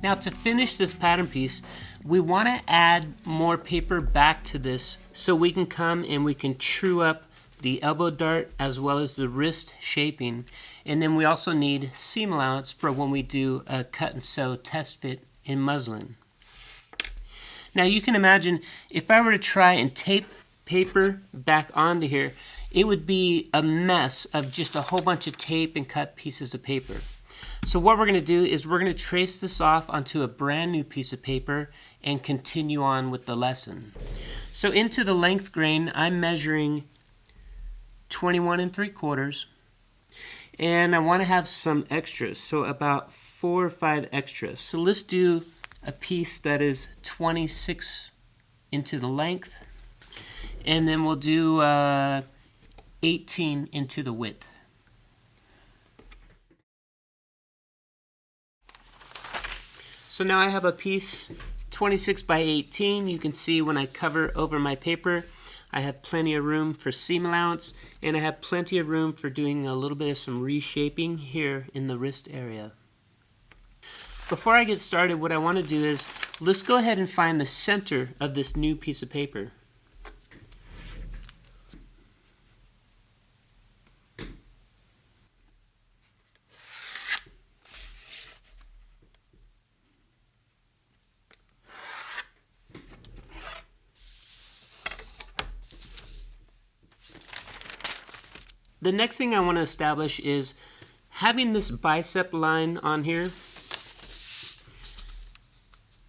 Now to finish this pattern piece, we want to add more paper back to this so we can come and we can true up the elbow dart as well as the wrist shaping. And then we also need seam allowance for when we do a cut and sew test fit in muslin. Now you can imagine if I were to try and tape paper back onto here, it would be a mess of just a whole bunch of tape and cut pieces of paper. So what we're going to do is we're going to trace this off onto a brand new piece of paper and continue on with the lesson. So into the length grain, I'm measuring 21 3/4, and I want to have some extras, so about 4 or 5 extras. So let's do a piece that is 26 into the length, and then we'll do 18 into the width. So now I have a piece 26 by 18. You can see when I cover over my paper, I have plenty of room for seam allowance, and I have plenty of room for doing a little bit of some reshaping here in the wrist area. Before I get started, what I want to do is, let's go ahead and find the center of this new piece of paper. The next thing I want to establish is having this bicep line on here.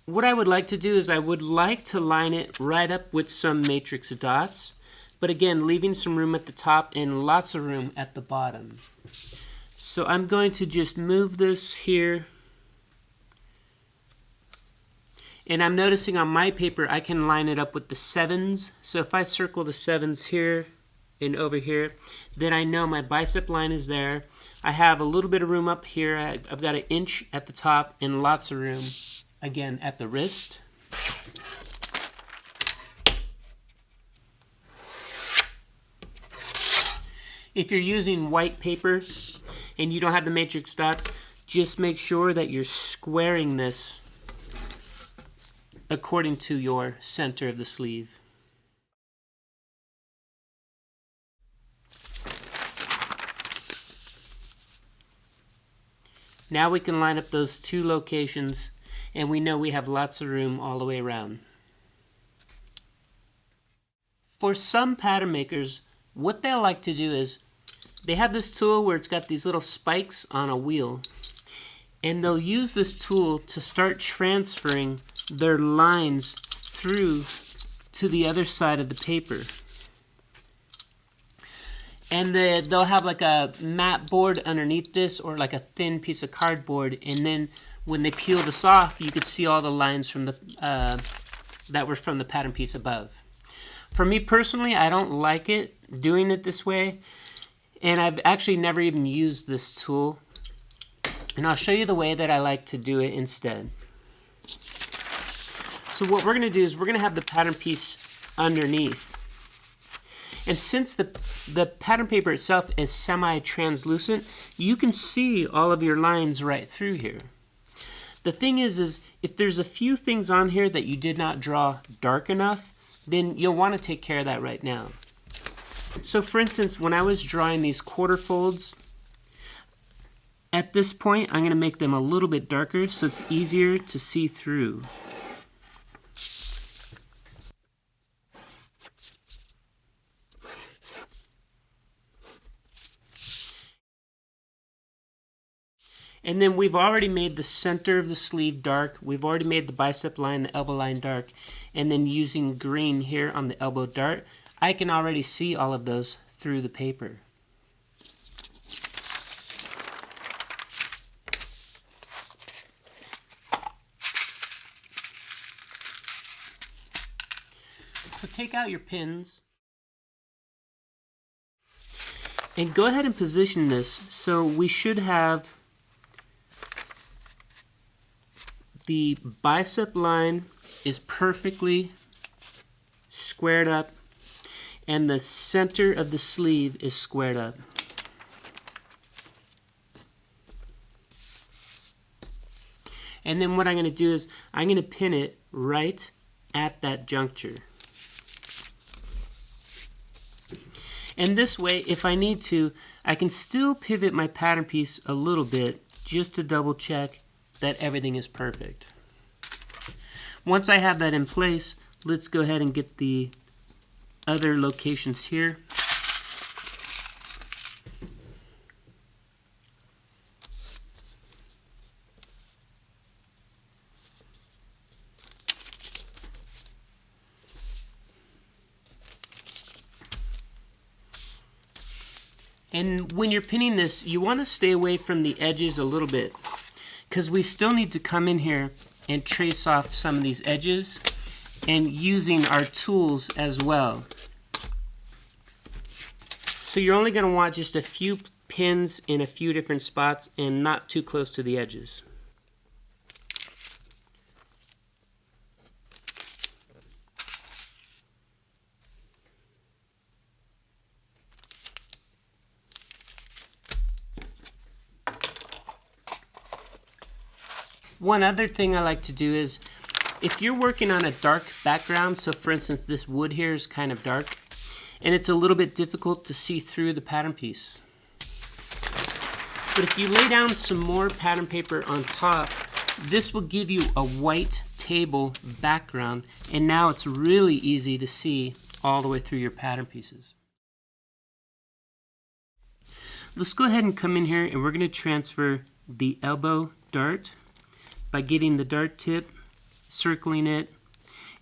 What I would like to do is I would like to line it right up with some matrix dots, but again leaving some room at the top and lots of room at the bottom. So I'm going to just move this here, and I'm noticing on my paper I can line it up with the 7s. So if I circle the 7s here and over here, then I know my bicep line is there. I have a little bit of room up here. I've got 1 inch at the top and lots of room again at the wrist. If you're using white paper and you don't have the matrix dots, just make sure that you're squaring this according to your center of the sleeve. Now we can line up those 2 locations, and we know we have lots of room all the way around. For some pattern makers, what they'll like to do is they have this tool where it's got these little spikes on a wheel, and they'll use this tool to start transferring their lines through to the other side of the paper. And they'll have like a mat board underneath this, or like a thin piece of cardboard, and then when they peel this off, you could see all the lines from the that were from the pattern piece above. For me personally, I don't like it doing it this way, and I've actually never even used this tool, and I'll show you the way that I like to do it instead. So what we're going to do is we're going to have the pattern piece underneath. And since the pattern paper itself is semi-translucent, you can see all of your lines right through here. The thing is if there's a few things on here that you did not draw dark enough, then you'll want to take care of that right now. So for instance, when I was drawing these quarter folds, at this point I'm going to make them a little bit darker so it's easier to see through. And then we've already made the center of the sleeve dark. We've already made the bicep line, the elbow line dark. And then using green here on the elbow dart, I can already see all of those through the paper. So take out your pins and go ahead and position this so we should have the bicep line is perfectly squared up and the center of the sleeve is squared up. And then what I'm going to do is I'm going to pin it right at that juncture. And this way, if I need to, I can still pivot my pattern piece a little bit just to double check that everything is perfect. Once I have that in place, let's go ahead and get the other locations here. And when you're pinning this, you want to stay away from the edges a little bit, because we still need to come in here and trace off some of these edges and using our tools as well. So you're only going to want just a few pins in a few different spots and not too close to the edges. One other thing I like to do is, if you're working on a dark background, so for instance this wood here is kind of dark, and it's a little bit difficult to see through the pattern piece. But if you lay down some more pattern paper on top, this will give you a white table background, and now it's really easy to see all the way through your pattern pieces. Let's go ahead and come in here and we're going to transfer the elbow dart by getting the dart tip, circling it,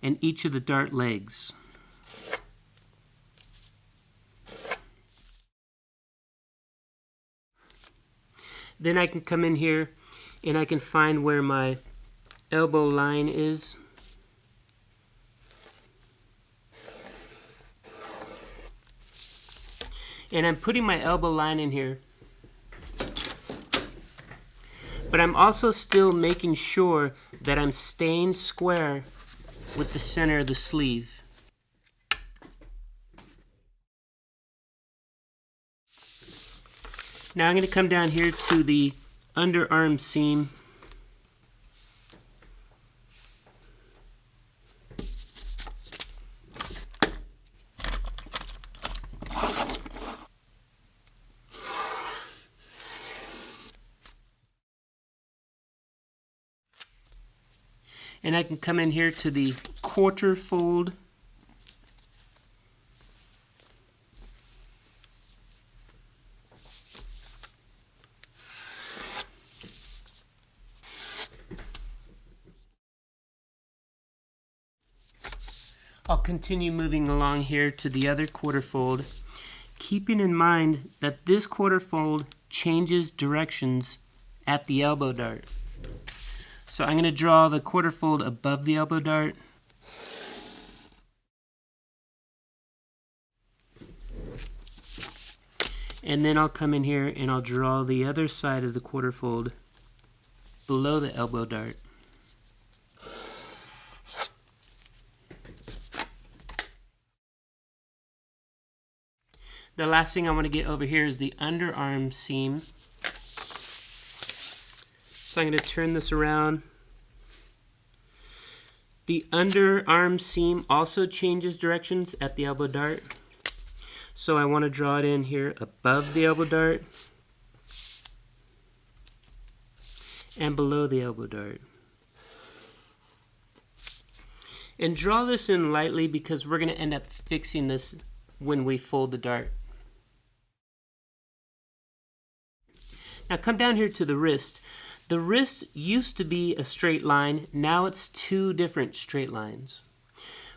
and each of the dart legs. Then I can come in here and I can find where my elbow line is. And I'm putting my elbow line in here. But I'm also still making sure that I'm staying square with the center of the sleeve. Now I'm going to come down here to the underarm seam. And I can come in here to the quarter fold. I'll continue moving along here to the other quarter fold, keeping in mind that this quarter fold changes directions at the elbow dart. So I'm going to draw the quarter fold above the elbow dart. And then I'll come in here and I'll draw the other side of the quarter fold below the elbow dart. The last thing I want to get over here is the underarm seam. So I'm going to turn this around. The underarm seam also changes directions at the elbow dart. So I want to draw it in here above the elbow dart and below the elbow dart. And draw this in lightly because we're going to end up fixing this when we fold the dart. Now come down here to the wrist. The wrist used to be a straight line, now it's two different straight lines.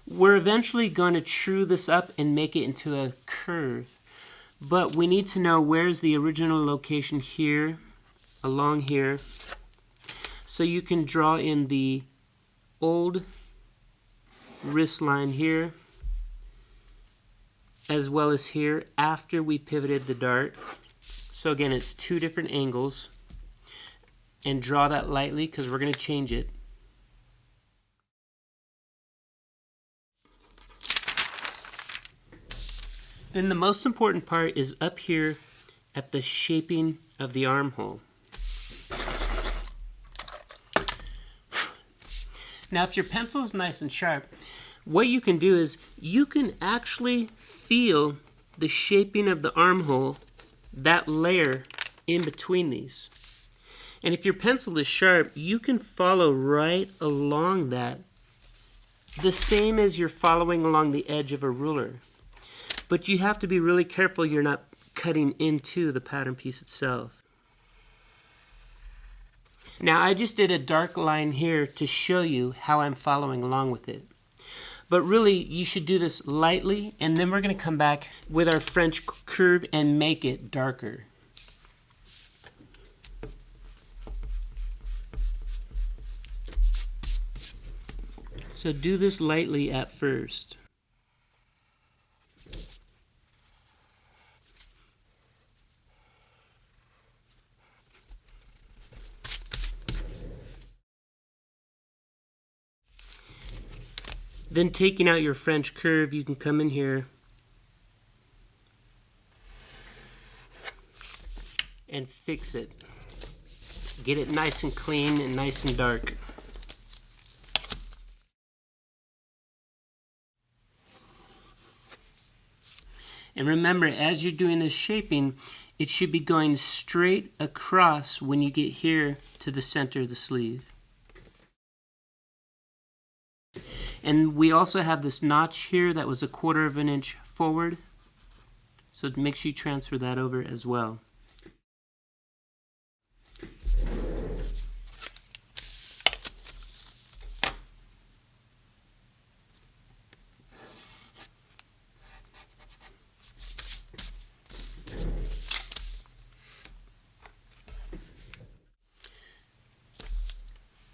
We're eventually going to true this up and make it into a curve, but we need to know where's the original location here, along here, so you can draw in the old wrist line here, as well as here after we pivoted the dart. So again, it's two different angles, and draw that lightly because we're going to change it. Then the most important part is up here at the shaping of the armhole. Now if your pencil is nice and sharp, what you can do is you can actually feel the shaping of the armhole, that layer in between these. And if your pencil is sharp, you can follow right along that, the same as you're following along the edge of a ruler. But you have to be really careful you're not cutting into the pattern piece itself. Now I just did a dark line here to show you how I'm following along with it. But really, you should do this lightly, and then we're going to come back with our French curve and make it darker. So do this lightly at first. Then taking out your French curve, you can come in here and fix it. Get it nice and clean and nice and dark. And remember, as you're doing this shaping, it should be going straight across when you get here to the center of the sleeve. And we also have this notch here that was 1/4 of an inch forward. So make sure you transfer that over as well.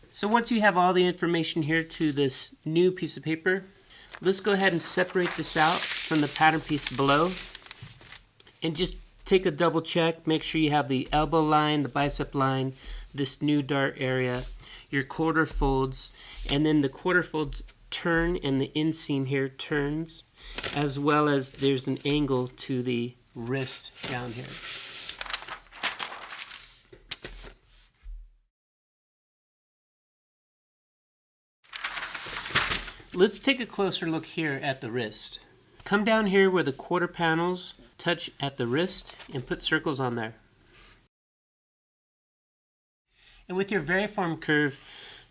So once you have all the information here to this new piece of paper, let's go ahead and separate this out from the pattern piece below. And just take a double check, make sure you have the elbow line, the bicep line, this new dart area, your quarter folds, and then the quarter folds turn and the inseam here turns, as well as there's an angle to the wrist down here. Let's take a closer look here at the wrist. Come down here where the quarter panels touch at the wrist and put circles on there. And with your variform curve,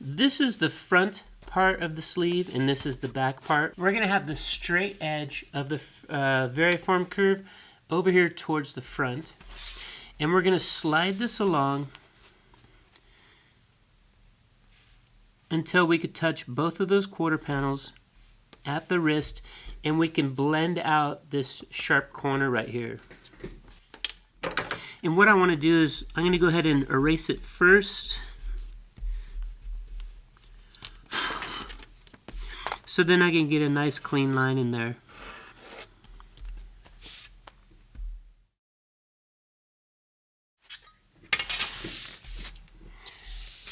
this is the front part of the sleeve and this is the back part. We're going to have the straight edge of the variform curve over here towards the front. And we're going to slide this along until we could touch both of those quarter panels at the wrist, and we can blend out this sharp corner right here. And what I want to do is I'm going to go ahead and erase it first, so then I can get a nice clean line in there.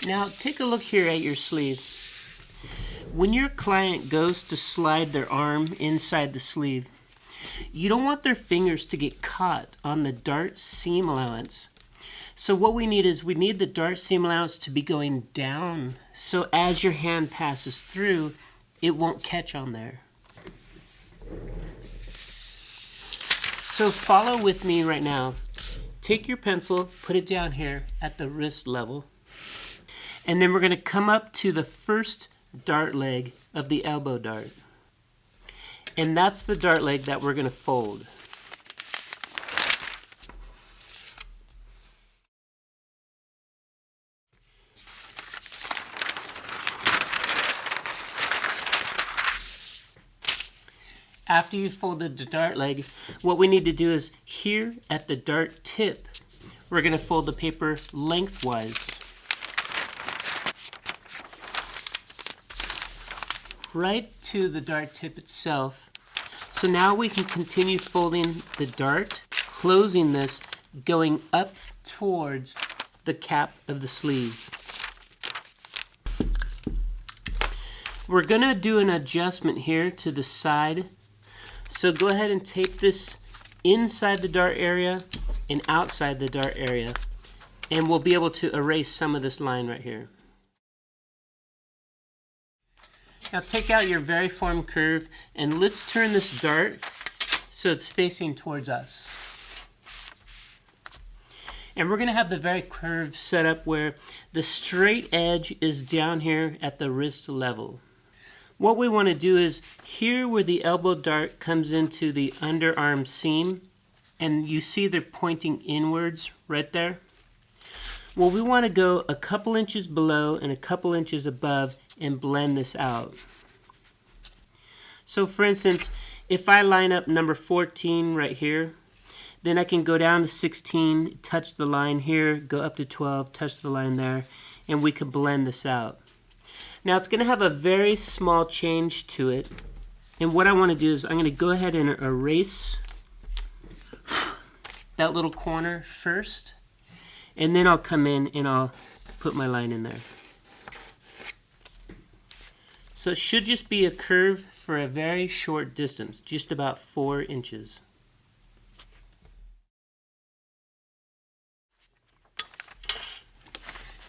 Now take a look here at your sleeve. When your client goes to slide their arm inside the sleeve, you don't want their fingers to get caught on the dart seam allowance. So what we need is we need the dart seam allowance to be going down, so as your hand passes through, it won't catch on there. So follow with me right now. Take your pencil, put it down here at the wrist level. And then we're going to come up to the first dart leg of the elbow dart. And that's the dart leg that we're going to fold. After you folded the dart leg, what we need to do is here at the dart tip, we're going to fold the paper lengthwise. Right to the dart tip itself. So now we can continue folding the dart, closing this, going up towards the cap of the sleeve. We're going to do an adjustment here to the side. So go ahead and tape this inside the dart area and outside the dart area. And we'll be able to erase some of this line right here. Now take out your very formed curve and let's turn this dart so it's facing towards us. And we're going to have the very curve set up where the straight edge is down here at the wrist level. What we want to do is here where the elbow dart comes into the underarm seam, and you see they're pointing inwards right there. Well, we want to go a couple inches below and a couple inches above and blend this out. So for instance, if I line up number 14 right here, then I can go down to 16, touch the line here, go up to 12, touch the line there, and we can blend this out. Now it's going to have a very small change to it, and what I want to do is I'm going to go ahead and erase that little corner first, and then I'll come in and I'll put my line in there. So it should just be a curve for a very short distance, just about 4 inches.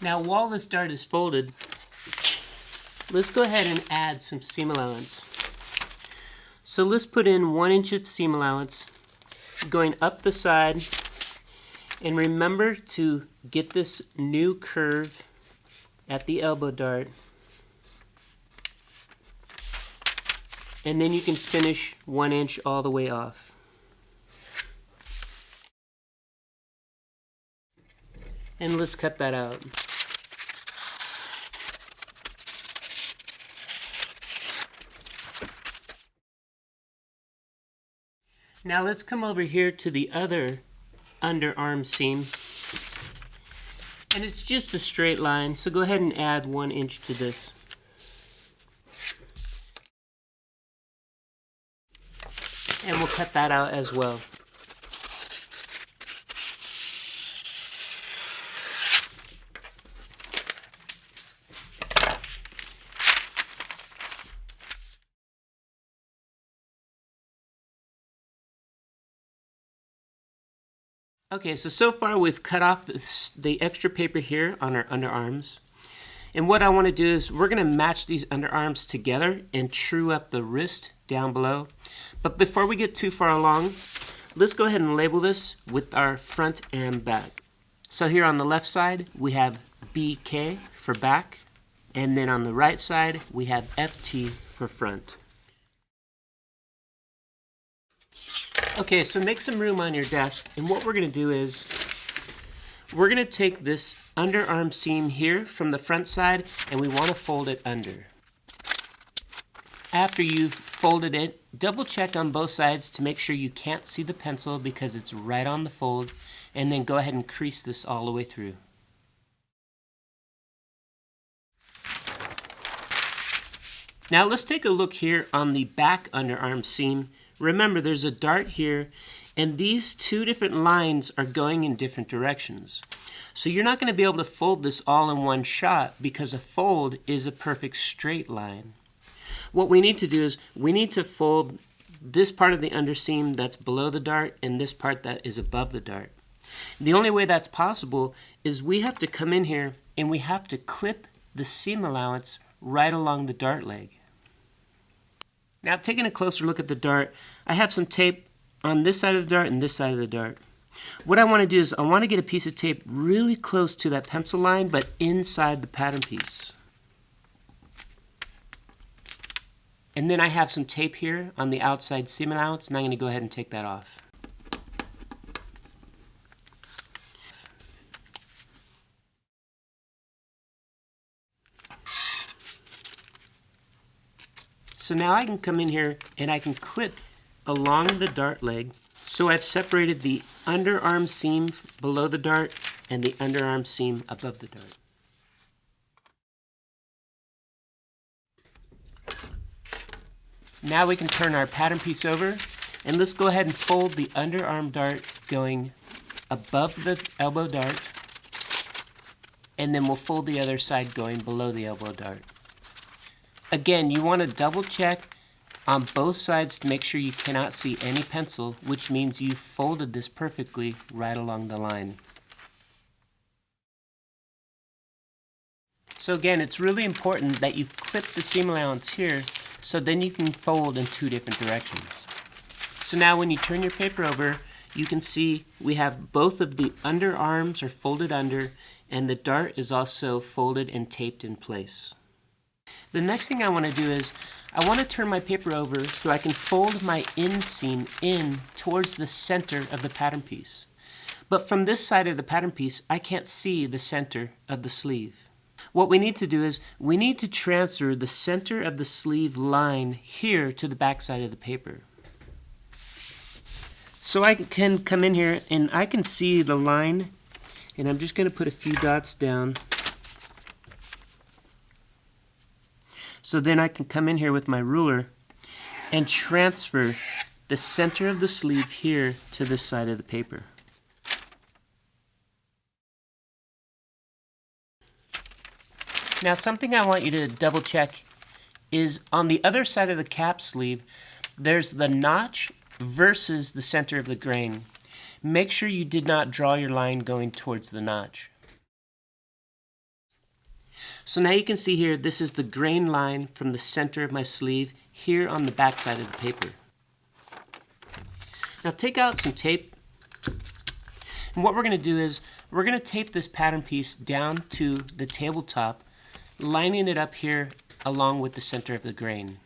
Now while this dart is folded, let's go ahead and add some seam allowance. So let's put in 1 inch of seam allowance going up the side, and remember to get this new curve at the elbow dart, and then you can finish 1 inch all the way off. And let's cut that out. Now let's come over here to the other underarm seam, and it's just a straight line, so go ahead and add 1 inch to this. And we'll cut that out as well. Okay, so far we've cut off the extra paper here on our underarms. And what I want to do is we're going to match these underarms together and true up the wrist down below. But before we get too far along, let's go ahead and label this with our front and back. So here on the left side, we have BK for back. And then on the right side, we have FT for front. Okay, so make some room on your desk, and what we're going to do is we're going to take this underarm seam here from the front side, and we want to fold it under. After you've folded it, double check on both sides to make sure you can't see the pencil because it's right on the fold, and then go ahead and crease this all the way through. Now let's take a look here on the back underarm seam. Remember, there's a dart here, and these two different lines are going in different directions. So you're not going to be able to fold this all in one shot because a fold is a perfect straight line. What we need to do is we need to fold this part of the underseam that's below the dart and this part that is above the dart. The only way that's possible is we have to come in here and we have to clip the seam allowance right along the dart leg. Now, taking a closer look at the dart, I have some tape on this side of the dart and this side of the dart. What I want to do is I want to get a piece of tape really close to that pencil line, but inside the pattern piece. And then I have some tape here on the outside seam allowance, and I'm going to go ahead and take that off. So now I can come in here and I can clip along the dart leg. So I've separated the underarm seam below the dart and the underarm seam above the dart. Now we can turn our pattern piece over, and let's go ahead and fold the underarm dart going above the elbow dart, and then we'll fold the other side going below the elbow dart. Again, you want to double check on both sides to make sure you cannot see any pencil, which means you folded this perfectly right along the line. So again, it's really important that you've clipped the seam allowance here so then you can fold in 2 different directions. So now when you turn your paper over, you can see we have both of the underarms are folded under and the dart is also folded and taped in place. The next thing I want to do is I want to turn my paper over so I can fold my inseam in towards the center of the pattern piece. But from this side of the pattern piece, I can't see the center of the sleeve. What we need to do is we need to transfer the center of the sleeve line here to the back side of the paper. So I can come in here and I can see the line, and I'm just going to put a few dots down. So then I can come in here with my ruler and transfer the center of the sleeve here to this side of the paper. Now something I want you to double check is on the other side of the cap sleeve, there's the notch versus the center of the grain. Make sure you did not draw your line going towards the notch. So now you can see here, this is the grain line from the center of my sleeve here on the back side of the paper. Now take out some tape, and what we're going to do is we're going to tape this pattern piece down to the tabletop, lining it up here along with the center of the grain.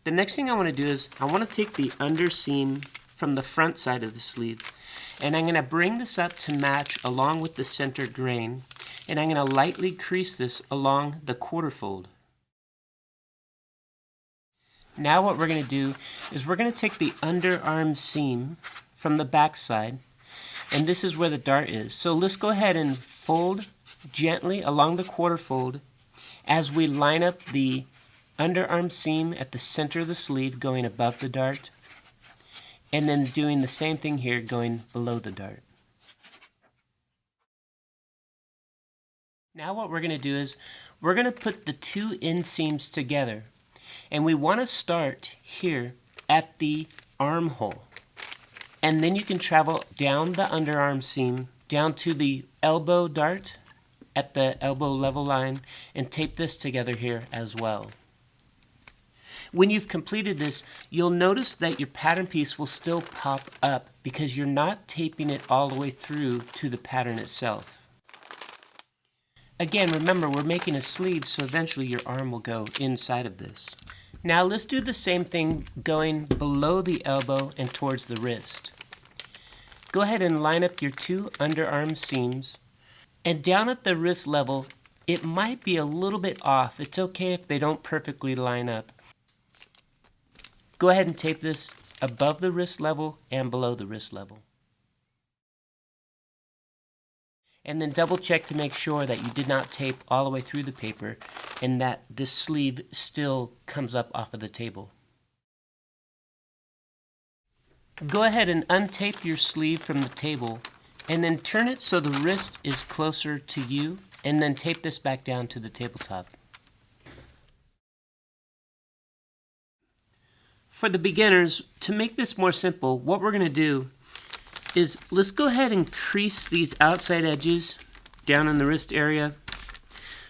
The next thing I want to do is I want to take the underseam from the front side of the sleeve, and I'm going to bring this up to match along with the center grain, and I'm going to lightly crease this along the quarter fold. Now what we're going to do is we're going to take the underarm seam from the back side, and this is where the dart is. So let's go ahead and fold gently along the quarter fold as we line up the underarm seam at the center of the sleeve going above the dart, and then doing the same thing here going below the dart. Now what we're going to do is we're going to put the 2 inseams together, and we want to start here at the armhole, and then you can travel down the underarm seam down to the elbow dart at the elbow level line and tape this together here as well. When you've completed this, you'll notice that your pattern piece will still pop up because you're not taping it all the way through to the pattern itself. Again, remember, we're making a sleeve, so eventually your arm will go inside of this. Now let's do the same thing going below the elbow and towards the wrist. Go ahead and line up your 2 underarm seams, and down at the wrist level, it might be a little bit off. It's okay if they don't perfectly line up. Go ahead and tape this above the wrist level and below the wrist level. And then double check to make sure that you did not tape all the way through the paper and that this sleeve still comes up off of the table. Go ahead and untape your sleeve from the table and then turn it so the wrist is closer to you, and then tape this back down to the tabletop. For the beginners, to make this more simple, what we're going to do is let's go ahead and crease these outside edges down in the wrist area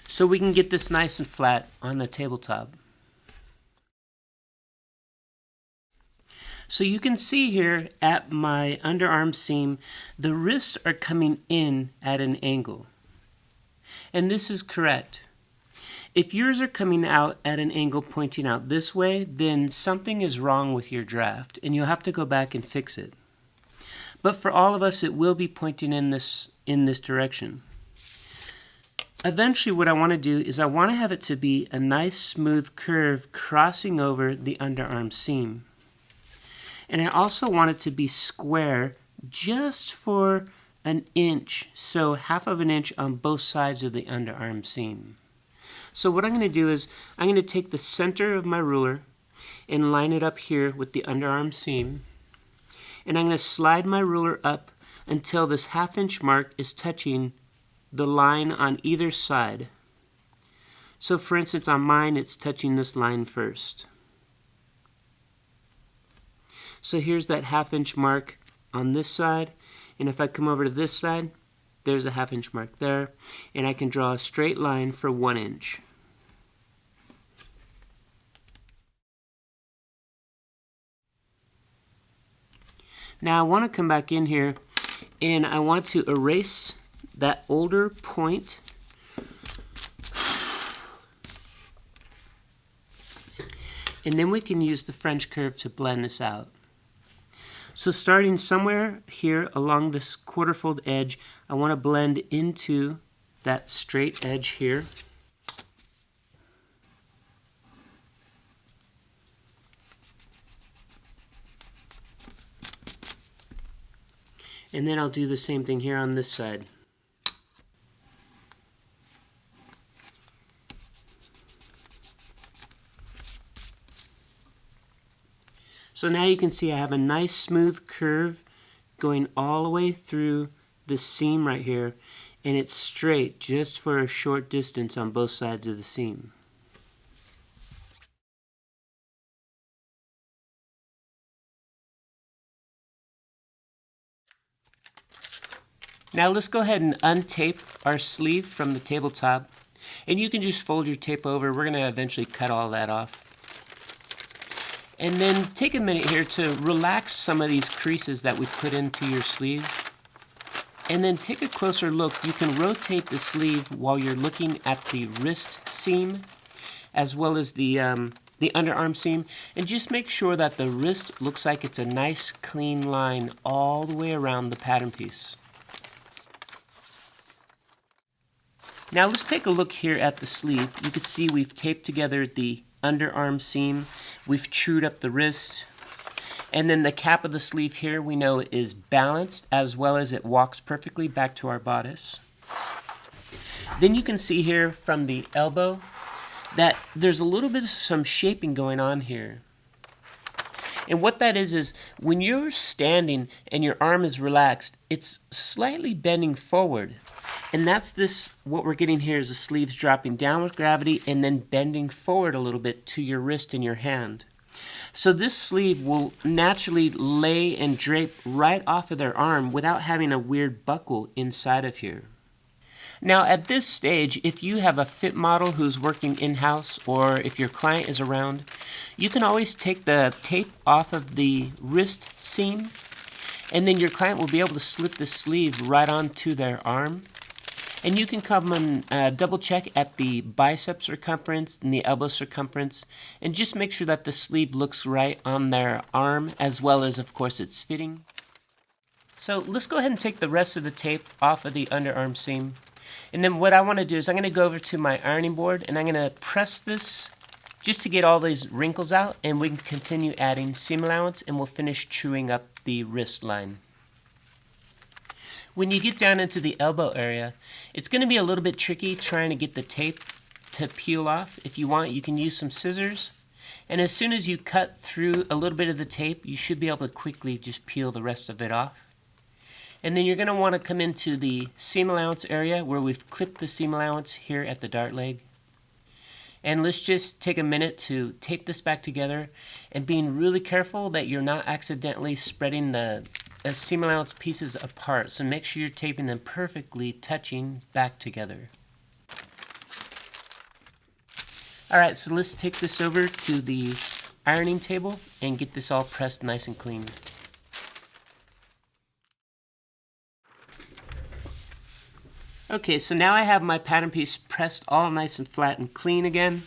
so we can get this nice and flat on the tabletop. So you can see here at my underarm seam, the wrists are coming in at an angle. And this is correct. If yours are coming out at an angle pointing out this way, then something is wrong with your draft and you'll have to go back and fix it. But for all of us, it will be pointing in this direction. Eventually what I want to do is I want to have it to be a nice smooth curve crossing over the underarm seam. And I also want it to be square just for an inch, so 1/2 inch on both sides of the underarm seam. So what I'm going to do is I'm going to take the center of my ruler and line it up here with the underarm seam, and I'm going to slide my ruler up until this 1/2 inch mark is touching the line on either side. So for instance, on mine it's touching this line first. So here's that 1/2 inch mark on this side, and if I come over to this side, there's a 1/2 inch mark there, and I can draw a straight line for 1 inch. Now I want to come back in here and I want to erase that older point. And then we can use the French curve to blend this out. So starting somewhere here along this quarter fold edge, I want to blend into that straight edge here. And then I'll do the same thing here on this side. So now you can see I have a nice smooth curve going all the way through this seam right here, and it's straight just for a short distance on both sides of the seam. Now let's go ahead and untape our sleeve from the tabletop, and you can just fold your tape over. We're going to eventually cut all that off. And then take a minute here to relax some of these creases that we put into your sleeve. And then take a closer look. You can rotate the sleeve while you're looking at the wrist seam as well as the underarm seam. And just make sure that the wrist looks like it's a nice clean line all the way around the pattern piece. Now let's take a look here at the sleeve. You can see we've taped together the underarm seam, we've trued up the wrist, and then the cap of the sleeve here we know is balanced as well as it walks perfectly back to our bodice. Then you can see here from the elbow that there's a little bit of some shaping going on here. And what that is when you're standing and your arm is relaxed, it's slightly bending forward. And that's this, what we're getting here is the sleeves dropping down with gravity and then bending forward a little bit to your wrist and your hand. So this sleeve will naturally lay and drape right off of their arm without having a weird buckle inside of here. Now at this stage, if you have a fit model who's working in-house or if your client is around, you can always take the tape off of the wrist seam, and then your client will be able to slip the sleeve right onto their arm. And you can come and double check at the bicep circumference and the elbow circumference and just make sure that the sleeve looks right on their arm as well as, of course, it's fitting. So let's go ahead and take the rest of the tape off of the underarm seam. And then what I want to do is I'm going to go over to my ironing board and I'm going to press this just to get all these wrinkles out, and we can continue adding seam allowance and we'll finish truing up the wrist line. When you get down into the elbow area, it's going to be a little bit tricky trying to get the tape to peel off. If you want, you can use some scissors. And as soon as you cut through a little bit of the tape, you should be able to quickly just peel the rest of it off. And then you're going to want to come into the seam allowance area where we've clipped the seam allowance here at the dart leg. And let's just take a minute to tape this back together and being really careful that you're not accidentally spreading the seam allowance pieces apart, so make sure you're taping them perfectly touching back together. Alright, so let's take this over to the ironing table and get this all pressed nice and clean. Okay, so now I have my pattern piece pressed all nice and flat and clean again.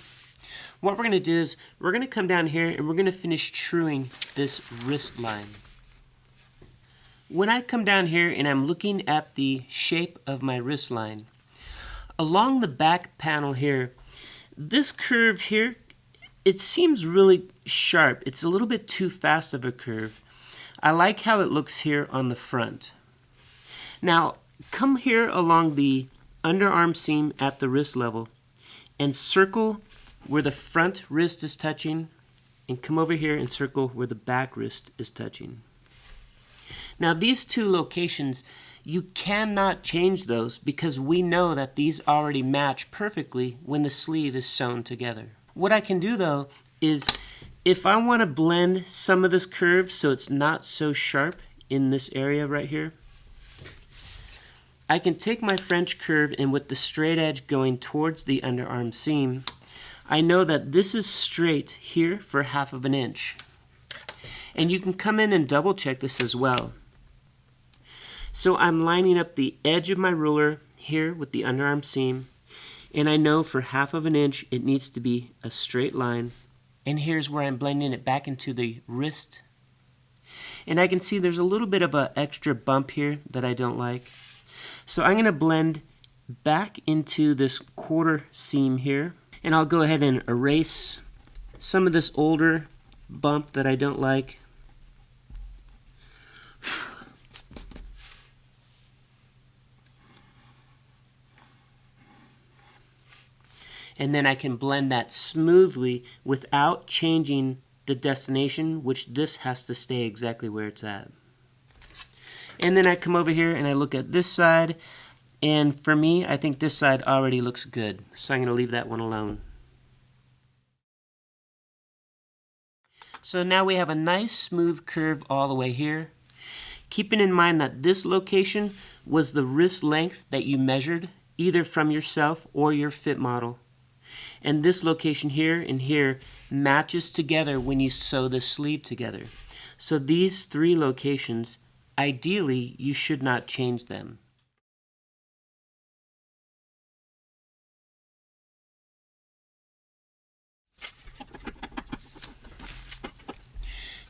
What we're going to do is we're going to come down here and we're going to finish truing this wrist line. When I come down here and I'm looking at the shape of my wrist line, along the back panel here, this curve here, it seems really sharp. It's a little bit too fast of a curve. I like how it looks here on the front. Now, come here along the underarm seam at the wrist level and circle where the front wrist is touching, and come over here and circle where the back wrist is touching. Now these two locations, you cannot change those because we know that these already match perfectly when the sleeve is sewn together. What I can do though is if I want to blend some of this curve so it's not so sharp in this area right here, I can take my French curve, and with the straight edge going towards the underarm seam, I know that this is straight here for 1/2 inch. And you can come in and double check this as well. So I'm lining up the edge of my ruler here with the underarm seam, and I know for 1/2 inch it needs to be a straight line. And here's where I'm blending it back into the wrist. And I can see there's a little bit of an extra bump here that I don't like. So I'm going to blend back into this quarter seam here, and I'll go ahead and erase some of this older bump that I don't like. And then I can blend that smoothly without changing the destination, which this has to stay exactly where it's at. And then I come over here and I look at this side, and for me, I think this side already looks good, so I'm going to leave that one alone. So now we have a nice smooth curve all the way here, keeping in mind that this location was the wrist length that you measured either from yourself or your fit model. And this location here and here matches together when you sew the sleeve together. So these 3 locations, ideally, you should not change them.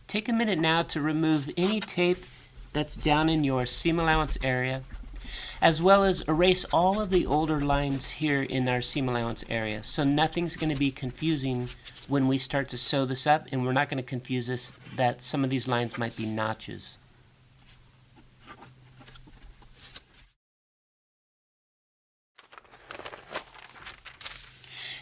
Take a minute now to remove any tape that's down in your seam allowance area, as well as erase all of the older lines here in our seam allowance area, so nothing's going to be confusing when we start to sew this up, and we're not going to confuse us that some of these lines might be notches.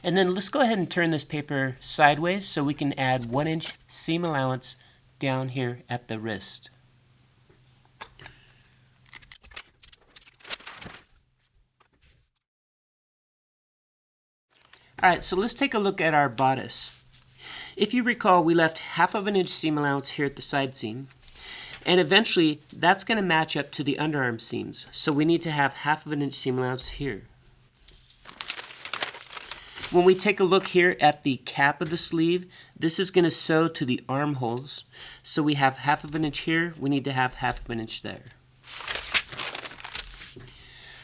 And then let's go ahead and turn this paper sideways so we can add 1 inch seam allowance down here at the wrist. Alright, so let's take a look at our bodice. If you recall, we left 1/2 inch seam allowance here at the side seam, and eventually that's going to match up to the underarm seams, so we need to have 1/2 inch seam allowance here. When we take a look here at the cap of the sleeve, this is going to sew to the armholes, so we have 1/2 inch here, we need to have 1/2 inch there.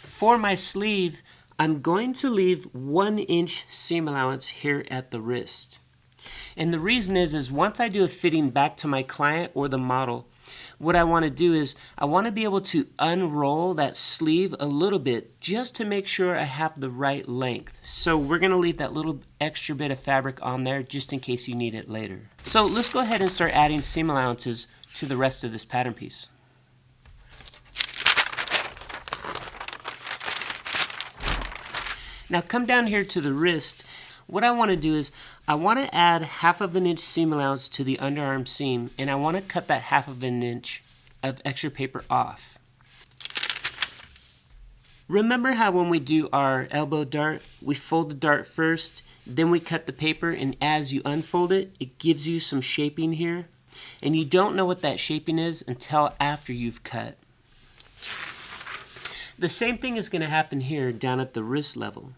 For my sleeve, I'm going to leave 1 inch seam allowance here at the wrist. And the reason is once I do a fitting back to my client or the model, what I want to do is I want to be able to unroll that sleeve a little bit just to make sure I have the right length. So we're going to leave that little extra bit of fabric on there just in case you need it later. So let's go ahead and start adding seam allowances to the rest of this pattern piece. Now come down here to the wrist. What I want to do is I want to add 1/2 inch seam allowance to the underarm seam, and I want to cut that 1/2 inch of extra paper off. Remember how when we do our elbow dart, we fold the dart first, then we cut the paper, and as you unfold it, it gives you some shaping here, and you don't know what that shaping is until after you've cut. The same thing is going to happen here down at the wrist level.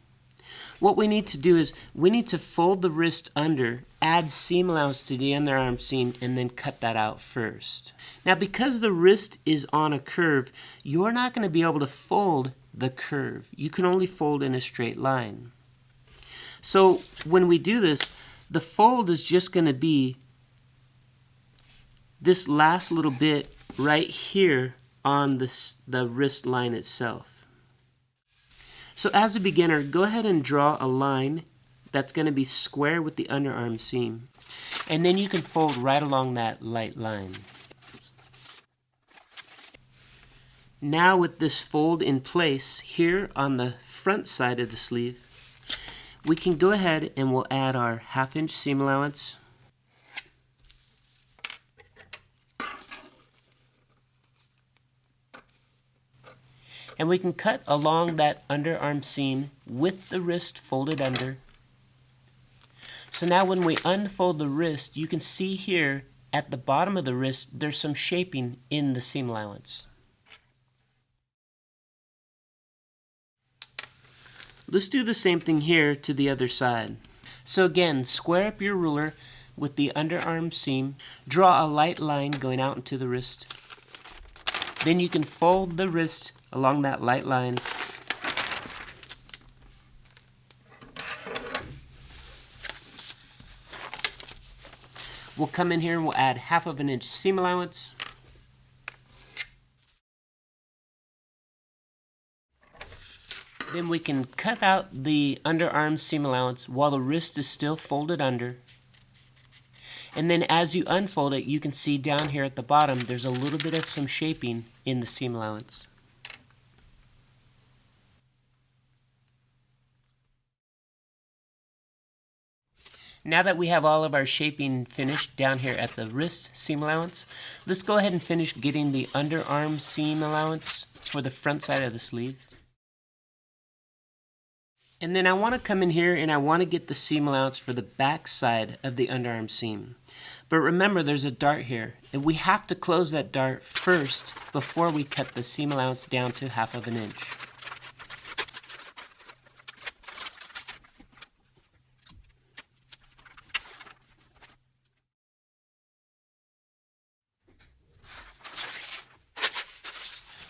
What we need to do is we need to fold the wrist under, add seam allowance to the underarm seam, and then cut that out first. Now because the wrist is on a curve, you're not going to be able to fold the curve. You can only fold in a straight line. So when we do this, the fold is just going to be this last little bit right here on the wrist line itself. So as a beginner, go ahead and draw a line that's going to be square with the underarm seam. And then you can fold right along that light line. Now with this fold in place here on the front side of the sleeve, we can go ahead and we'll add our 1/2 inch seam allowance. And we can cut along that underarm seam with the wrist folded under. So now when we unfold the wrist, you can see here at the bottom of the wrist, there's some shaping in the seam allowance. Let's do the same thing here to the other side. So again, square up your ruler with the underarm seam, draw a light line going out into the wrist. Then you can fold the wrist along that light line. We'll come in here and we'll add 1/2 inch seam allowance. Then we can cut out the underarm seam allowance while the wrist is still folded under. And then as you unfold it, you can see down here at the bottom, there's a little bit of some shaping in the seam allowance. Now that we have all of our shaping finished down here at the wrist seam allowance, let's go ahead and finish getting the underarm seam allowance for the front side of the sleeve. And then I want to come in here and I want to get the seam allowance for the back side of the underarm seam. But remember, there's a dart here, and we have to close that dart first before we cut the seam allowance down to 1/2 inch.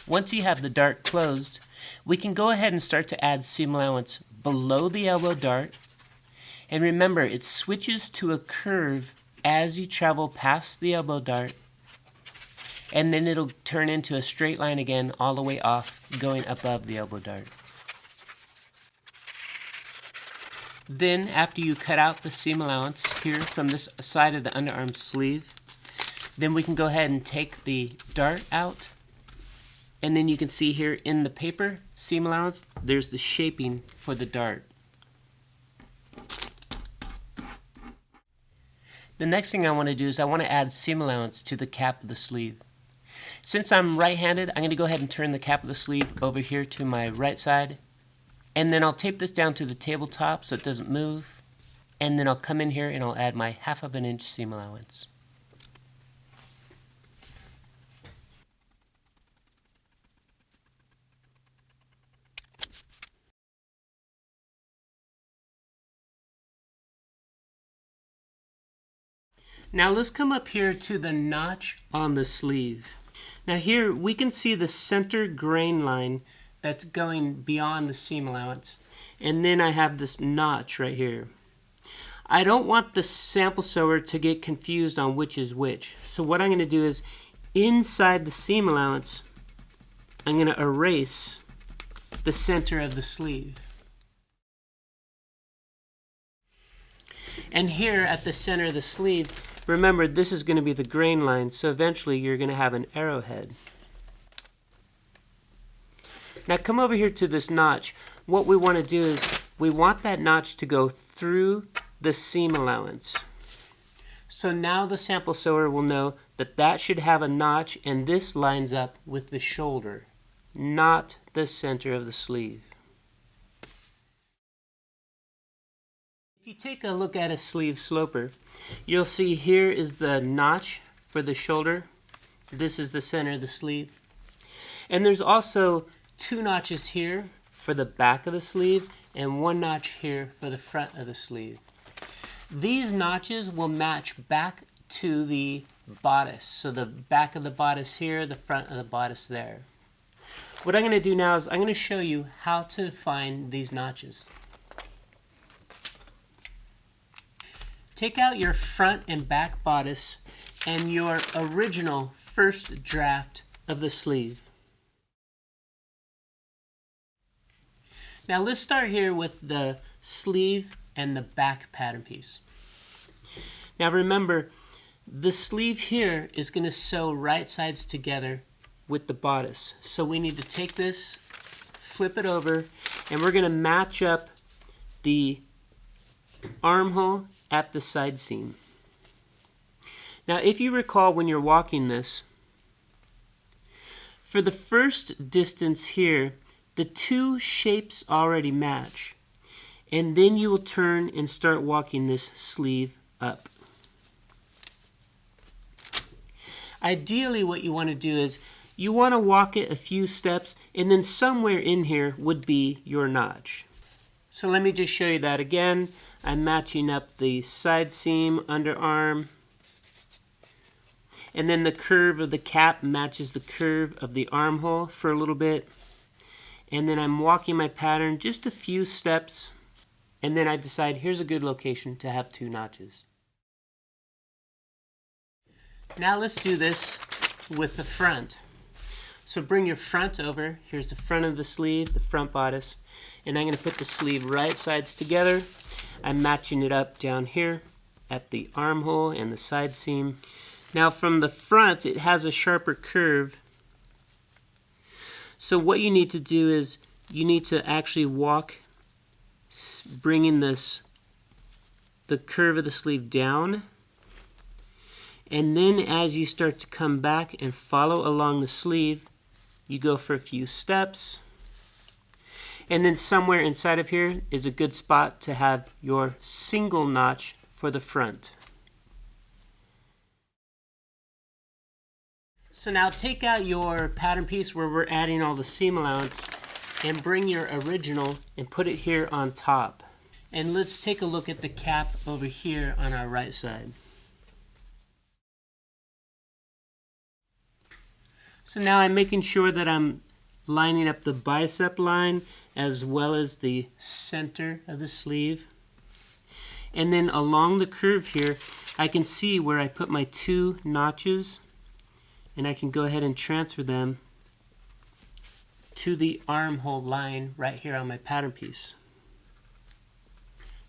Once you have the dart closed, we can go ahead and start to add seam allowance below the elbow dart. And remember, it switches to a curve as you travel past the elbow dart, and then it'll turn into a straight line again all the way off, going above the elbow dart. Then after you cut out the seam allowance here from this side of the underarm sleeve, then we can go ahead and take the dart out. And then you can see here in the paper seam allowance, there's the shaping for the dart. The next thing I want to do is I want to add seam allowance to the cap of the sleeve. Since I'm right-handed, I'm going to go ahead and turn the cap of the sleeve over here to my right side. And then I'll tape this down to the tabletop so it doesn't move. And then I'll come in here and I'll add my 1/2 inch seam allowance. Now let's come up here to the notch on the sleeve. Now here we can see the center grain line that's going beyond the seam allowance. And then I have this notch right here. I don't want the sample sewer to get confused on which is which. So what I'm going to do is inside the seam allowance, I'm going to erase the center of the sleeve. And here at the center of the sleeve, remember, this is going to be the grain line, so eventually you're going to have an arrowhead. Now come over here to this notch. What we want to do is we want that notch to go through the seam allowance. So now the sample sewer will know that that should have a notch, and this lines up with the shoulder, not the center of the sleeve. If you take a look at a sleeve sloper, you'll see here is the notch for the shoulder. This is the center of the sleeve. And there's also 2 notches here for the back of the sleeve and 1 notch here for the front of the sleeve. These notches will match back to the bodice. So the back of the bodice here, the front of the bodice there. What I'm going to do now is I'm going to show you how to find these notches. Take out your front and back bodice and your original first draft of the sleeve. Now let's start here with the sleeve and the back pattern piece. Now remember, the sleeve here is going to sew right sides together with the bodice. So we need to take this, flip it over, and we're going to match up the armhole at the side seam. Now if you recall when you're walking this, for the first distance here, the 2 shapes already match. And then you will turn and start walking this sleeve up. Ideally what you want to do is you want to walk it a few steps, and then somewhere in here would be your notch. So let me just show you that again. I'm matching up the side seam, underarm, and then the curve of the cap matches the curve of the armhole for a little bit. And then I'm walking my pattern just a few steps, and then I decide here's a good location to have 2 notches. Now let's do this with the front. So bring your front over. Here's the front of the sleeve, the front bodice. And I'm going to put the sleeve right sides together. I'm matching it up down here at the armhole and the side seam. Now from the front, it has a sharper curve. So what you need to do is you need to actually walk, bringing the curve of the sleeve down. And then as you start to come back and follow along the sleeve, you go for a few steps. And then somewhere inside of here is a good spot to have your single notch for the front. So now take out your pattern piece where we're adding all the seam allowance and bring your original and put it here on top. And let's take a look at the cap over here on our right side. So now I'm making sure that I'm lining up the bicep line as well as the center of the sleeve. And then along the curve here, I can see where I put my 2 notches, and I can go ahead and transfer them to the armhole line right here on my pattern piece.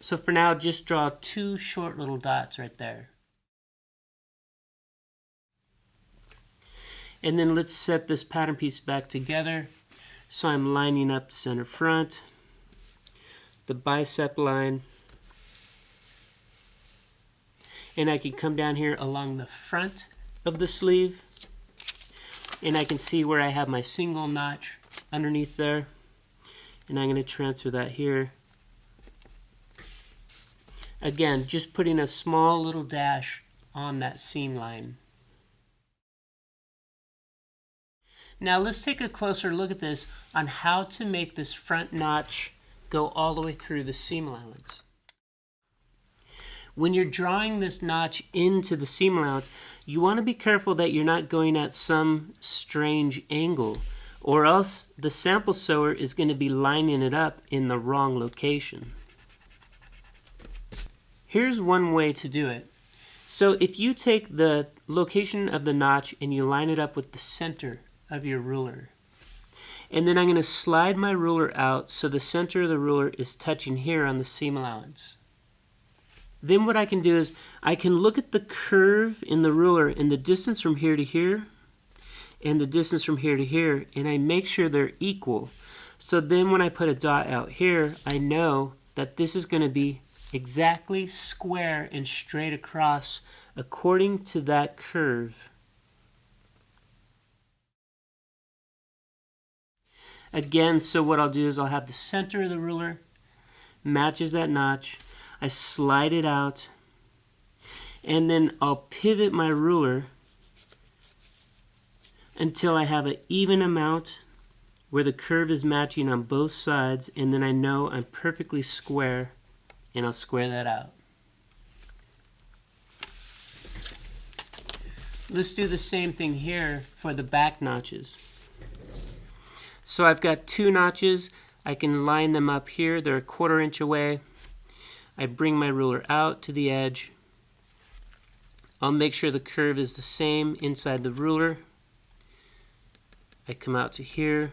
So for now, just draw 2 short little dots right there. And then let's set this pattern piece back together. So I'm lining up center front, the bicep line, and I can come down here along the front of the sleeve, and I can see where I have my single notch underneath there, and I'm going to transfer that here. Again, just putting a small little dash on that seam line. Now let's take a closer look at this on how to make this front notch go all the way through the seam allowance. When you're drawing this notch into the seam allowance, you want to be careful that you're not going at some strange angle, or else the sample sewer is going to be lining it up in the wrong location. Here's one way to do it. So if you take the location of the notch and you line it up with the center of your ruler, and then I'm going to slide my ruler out so the center of the ruler is touching here on the seam allowance. Then what I can do is I can look at the curve in the ruler and the distance from here to here and the distance from here to here, and I make sure they're equal. So then when I put a dot out here, I know that this is going to be exactly square and straight across according to that curve. Again, so what I'll do is I'll have the center of the ruler matches that notch. I slide it out, and then I'll pivot my ruler until I have an even amount where the curve is matching on both sides, and then I know I'm perfectly square, and I'll square that out. Let's do the same thing here for the back notches. So I've got 2 notches. I can line them up here. They're 1/4 inch away. I bring my ruler out to the edge. I'll make sure the curve is the same inside the ruler. I come out to here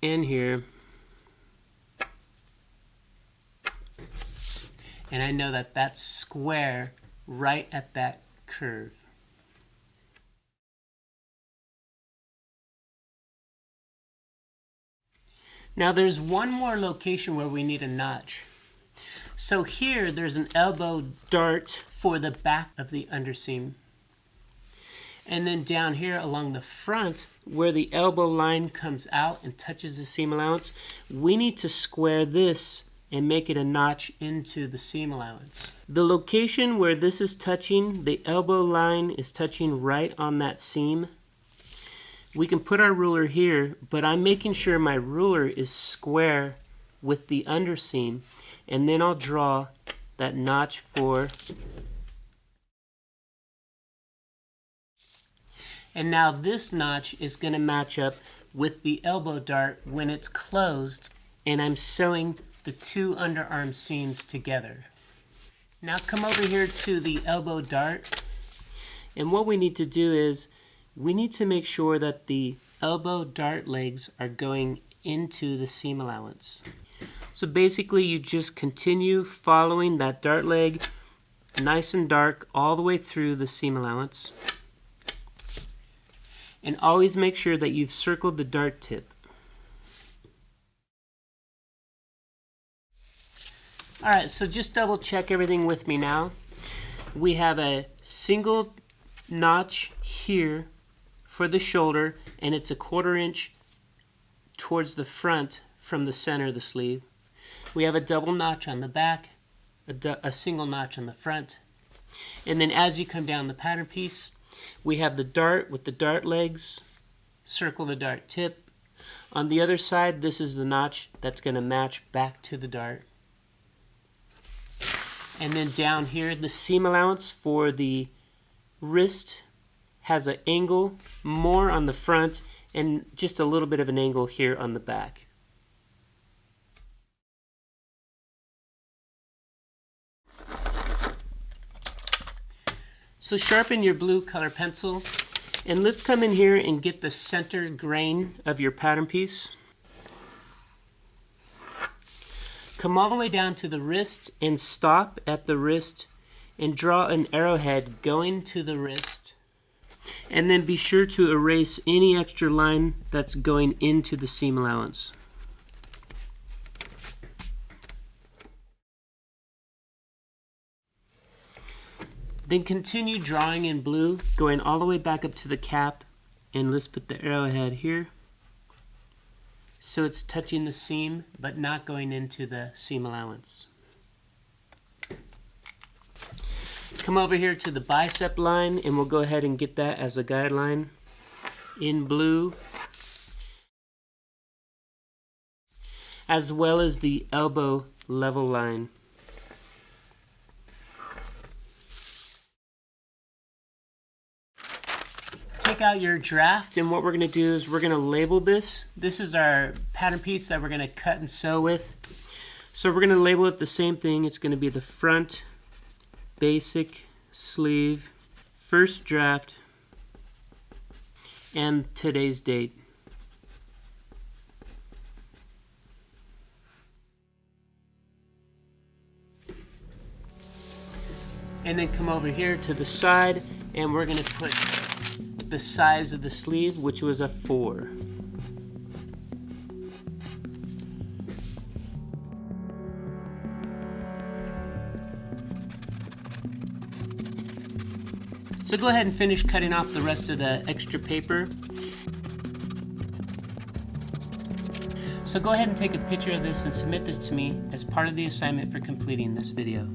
and here. And I know that that's square right at that curve. Now there's one more location where we need a notch. So here there's an elbow dart for the back of the underseam. And then down here along the front where the elbow line comes out and touches the seam allowance, we need to square this and make it a notch into the seam allowance. The location where this is touching, the elbow line is touching right on that seam. we can put our ruler here, but I'm making sure my ruler is square with the underseam, and then I'll draw that notch for. And now this notch is going to match up with the elbow dart when it's closed, and I'm sewing the two underarm seams together. Now come over here to the elbow dart, and what we need to do is we need to make sure that the elbow dart legs are going into the seam allowance. So basically you just continue following that dart leg nice and dark all the way through the seam allowance. And always make sure that you've circled the dart tip. Alright, so just double check everything with me now. We have a single notch here for the shoulder, and it's a 1/4 inch towards the front from the center of the sleeve. We have a double notch on the back, a single notch on the front. And then as you come down the pattern piece, we have the dart with the dart legs, circle the dart tip. On the other side, this is the notch that's going to match back to the dart. And then down here, the seam allowance for the wrist has an angle more on the front and just a little bit of an angle here on the back. So sharpen your blue color pencil, and let's come in here and get the center grain of your pattern piece. Come all the way down to the wrist and stop at the wrist and draw an arrowhead going to the wrist. And then be sure to erase any extra line that's going into the seam allowance. Then continue drawing in blue, going all the way back up to the cap, and let's put the arrowhead here. So it's touching the seam, but not going into the seam allowance. Come over here to the bicep line, and we'll go ahead and get that as a guideline in blue, as well as the elbow level line. Take out your draft, and what we're going to do is we're going to label this. This is our pattern piece that we're going to cut and sew with. So we're going to label it the same thing. It's going to be the front basic sleeve, first draft, and today's date. And then come over here to the side, and we're going to put the size of the sleeve, which was a 4. So go ahead and finish cutting off the rest of the extra paper. So go ahead and take a picture of this and submit this to me as part of the assignment for completing this video.